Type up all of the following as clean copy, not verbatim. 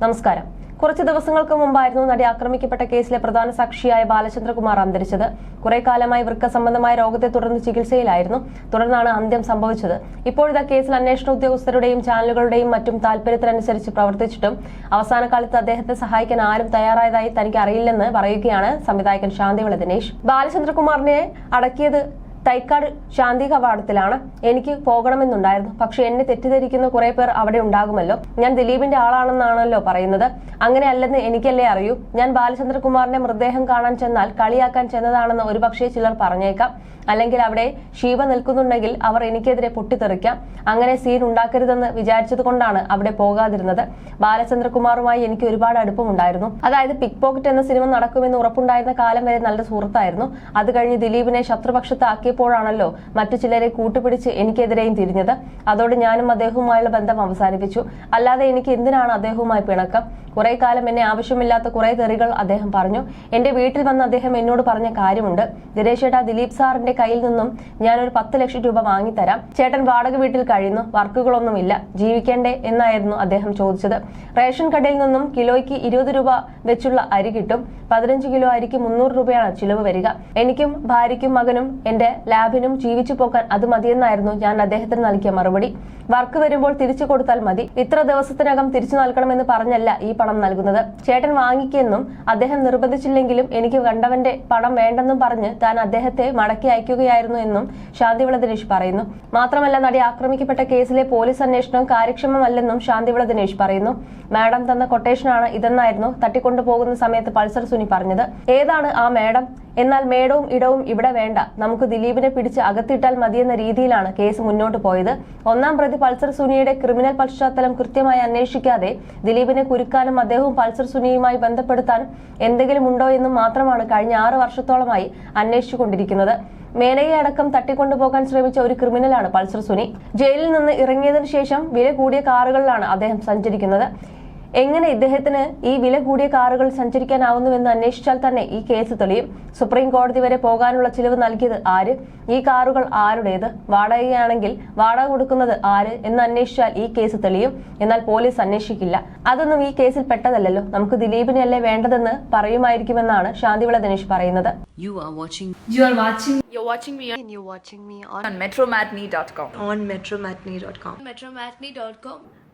നമസ്കാരം. കുറച്ച് ദിവസങ്ങൾക്ക് മുമ്പായിരുന്നു നടി ആക്രമിക്കപ്പെട്ട കേസിലെ പ്രധാന സാക്ഷിയായ ബാലചന്ദ്രകുമാർ അന്തരിച്ചത്. കുറെ കാലമായി വൃക്ക സംബന്ധമായ രോഗത്തെ തുടർന്ന് ചികിത്സയിലായിരുന്നു. തുടർന്നാണ് അന്ത്യം സംഭവിച്ചത്. ഇപ്പോഴത്തെ കേസിൽ അന്വേഷണ ഉദ്യോഗസ്ഥരുടെയും ചാനലുകളുടെയും മറ്റും താൽപര്യത്തിനനുസരിച്ച് പ്രവർത്തിച്ചിട്ടും അവസാന കാലത്ത് അദ്ദേഹത്തെ സഹായിക്കാൻ ആരും തയ്യാറായതായി തനിക്ക് അറിയില്ലെന്ന് പറയുകയാണ് സംവിധായകൻ ശാന്തിവിള ദിനേശ്. ബാലചന്ദ്രകുമാറിനെ അടക്കിയത് തൈക്കാട് ശാന്തി കവാടത്തിലാണ്. എനിക്ക് പോകണമെന്നുണ്ടായിരുന്നു. പക്ഷെ എന്നെ തെറ്റിദ്ധരിക്കുന്ന കുറെ പേർ അവിടെ ഉണ്ടാകുമല്ലോ. ഞാൻ ദിലീപിന്റെ ആളാണെന്നാണല്ലോ പറയുന്നത്. അങ്ങനെയല്ലെന്ന് എനിക്കല്ലേ അറിയൂ. ഞാൻ ബാലചന്ദ്രകുമാറിന്റെ മൃതദേഹം കാണാൻ ചെന്നാൽ കളിയാക്കാൻ ചെന്നതാണെന്ന് ഒരുപക്ഷെ ചിലർ പറഞ്ഞേക്കാം. അല്ലെങ്കിൽ അവിടെ ഷീബ നിൽക്കുന്നുണ്ടെങ്കിൽ അവർ എനിക്കെതിരെ പൊട്ടിത്തെറിക്കാം. അങ്ങനെ സീൻ ഉണ്ടാക്കരുതെന്ന് വിചാരിച്ചത് കൊണ്ടാണ് അവിടെ പോകാതിരുന്നത്. ബാലചന്ദ്രകുമാറുമായി എനിക്ക് ഒരുപാട് അടുപ്പമുണ്ടായിരുന്നു. അതായത് പിക് പോക്കറ്റ് എന്ന സിനിമ നടക്കുമെന്ന് ഉറപ്പുണ്ടായിരുന്ന കാലം വരെ നല്ല സുഹൃത്തായിരുന്നു. അത് കഴിഞ്ഞ് ദിലീപിനെ ശത്രുപക്ഷത്താക്കിയപ്പോഴാണല്ലോ മറ്റു ചിലരെ കൂട്ടുപിടിച്ച് എനിക്കെതിരെയും തിരിഞ്ഞത്. അതോടെ ഞാനും അദ്ദേഹവുമായുള്ള ബന്ധം അവസാനിപ്പിച്ചു. അല്ലാതെ എനിക്ക് എന്തിനാണ് അദ്ദേഹവുമായി പിണക്കം? കുറെ കാലം എന്നെ ആവശ്യമില്ലാത്ത കുറെ തെറികൾ അദ്ദേഹം പറഞ്ഞു. എന്റെ വീട്ടിൽ വന്ന് അദ്ദേഹം എന്നോട് പറഞ്ഞ കാര്യമുണ്ട്. ദിനേശ് ചേട്ടാ, ദിലീപ് സാറിന്റെ കയ്യിൽ നിന്നും ഞാനൊരു 10 ലക്ഷം രൂപ വാങ്ങിത്തരാം. ചേട്ടൻ വാടക വീട്ടിൽ കഴിയുന്നു, വർക്കുകളൊന്നുമില്ല, ജീവിക്കേണ്ടേ എന്നായിരുന്നു അദ്ദേഹം ചോദിച്ചത്. റേഷൻ കടയിൽ നിന്നും കിലോയ്ക്ക് 20 രൂപ വെച്ചുള്ള അരി കിട്ടും. 15 കിലോ അരിക്ക് 300 രൂപയാണ് ചിലവ് വരിക. എനിക്കും ഭാര്യയ്ക്കും മകനും എന്റെ ലാബിനും ജീവിച്ചു പോകാൻ അത് മതിയെന്നായിരുന്നു ഞാൻ അദ്ദേഹത്തിന് നൽകിയ മറുപടി. വർക്ക് വരുമ്പോൾ തിരിച്ചു കൊടുത്താൽ മതി. ഇത്ര ദിവസത്തിനകം തിരിച്ചു നൽകണമെന്ന് പറഞ്ഞല്ല ഈ പണം നൽകുന്നത്. ചേട്ടൻ വാങ്ങിക്കെന്നും അദ്ദേഹം നിർബന്ധിച്ചില്ലെങ്കിലും എനിക്ക് കണ്ടവന്റെ പണം വേണ്ടെന്നും പറഞ്ഞ് താൻ അദ്ദേഹത്തെ മടക്കി അയക്കുകയായിരുന്നു എന്നും ശാന്തിവിള ദിനേശ് പറയുന്നു. മാത്രമല്ല, നടി ആക്രമിക്കപ്പെട്ട കേസിലെ പോലീസ് അന്വേഷണം കാര്യക്ഷമമല്ലെന്നും ശാന്തിവിള ദിനേശ് പറയുന്നു. മാഡം തന്ന കൊട്ടേഷനാണ് ഇതെന്നായിരുന്നു തട്ടിക്കൊണ്ടുപോകുന്ന സമയത്ത് പൾസർ സുനി പറഞ്ഞത്. ഏതാണ് ആ മാഡം? എന്നാൽ മേടവും ഇടവും ഇവിടെ വേണ്ട, നമുക്ക് ദിലീപിനെ പിടിച്ച് അകത്തിട്ടാൽ മതിയെന്ന രീതിയിലാണ് കേസ് മുന്നോട്ട് പോയത്. ഒന്നാം പ്രതി പൾസർ സുനിയുടെ ക്രിമിനൽ പശ്ചാത്തലം കൃത്യമായി അന്വേഷിക്കാതെ ദിലീപിനെ കുരുക്കാനും അദ്ദേഹവും പൾസർ സുനിയുമായി ബന്ധപ്പെടുത്താൻ എന്തെങ്കിലും ഉണ്ടോ എന്നും മാത്രമാണ് കഴിഞ്ഞ 6 വർഷത്തോളമായി അന്വേഷിച്ചുകൊണ്ടിരിക്കുന്നത്. മേനയെ അടക്കം തട്ടിക്കൊണ്ടുപോകാൻ ശ്രമിച്ച ഒരു ക്രിമിനലാണ് പൾസർ സുനി. ജയിലിൽ നിന്ന് ഇറങ്ങിയതിനു ശേഷം വില കൂടിയ കാറുകളിലാണ് അദ്ദേഹം സഞ്ചരിക്കുന്നത്. എങ്ങനെ ഇദ്ദേഹത്തിന് ഈ വില കൂടിയ കാറുകൾ സഞ്ചരിക്കാനാവുന്നുവെന്ന് അന്വേഷിച്ചാൽ തന്നെ ഈ കേസ് തെളിയും. സുപ്രീം കോടതി വരെ പോകാനുള്ള ചിലവ് നൽകിയത് ആര്? ഈ കാറുകൾ ആരുടേത്? വാടകയാണെങ്കിൽ വാടക കൊടുക്കുന്നത് ആര് എന്ന് അന്വേഷിച്ചാൽ ഈ കേസ് തെളിയും. എന്നാൽ പോലീസ് അന്വേഷിക്കില്ല. അതൊന്നും ഈ കേസിൽ പെട്ടതല്ലല്ലോ. നമുക്ക് ദിലീപിനെയല്ലേ വേണ്ടതെന്ന് പറയുമായിരിക്കുമെന്നാണ് ശാന്തിവിള ദിനേശ് പറയുന്നത്. You're watching me on metromatney.com.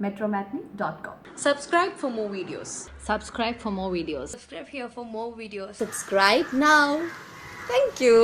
metromatney.com. Subscribe for more videos. Subscribe for more videos. Subscribe here for more videos. Subscribe now. Thank you.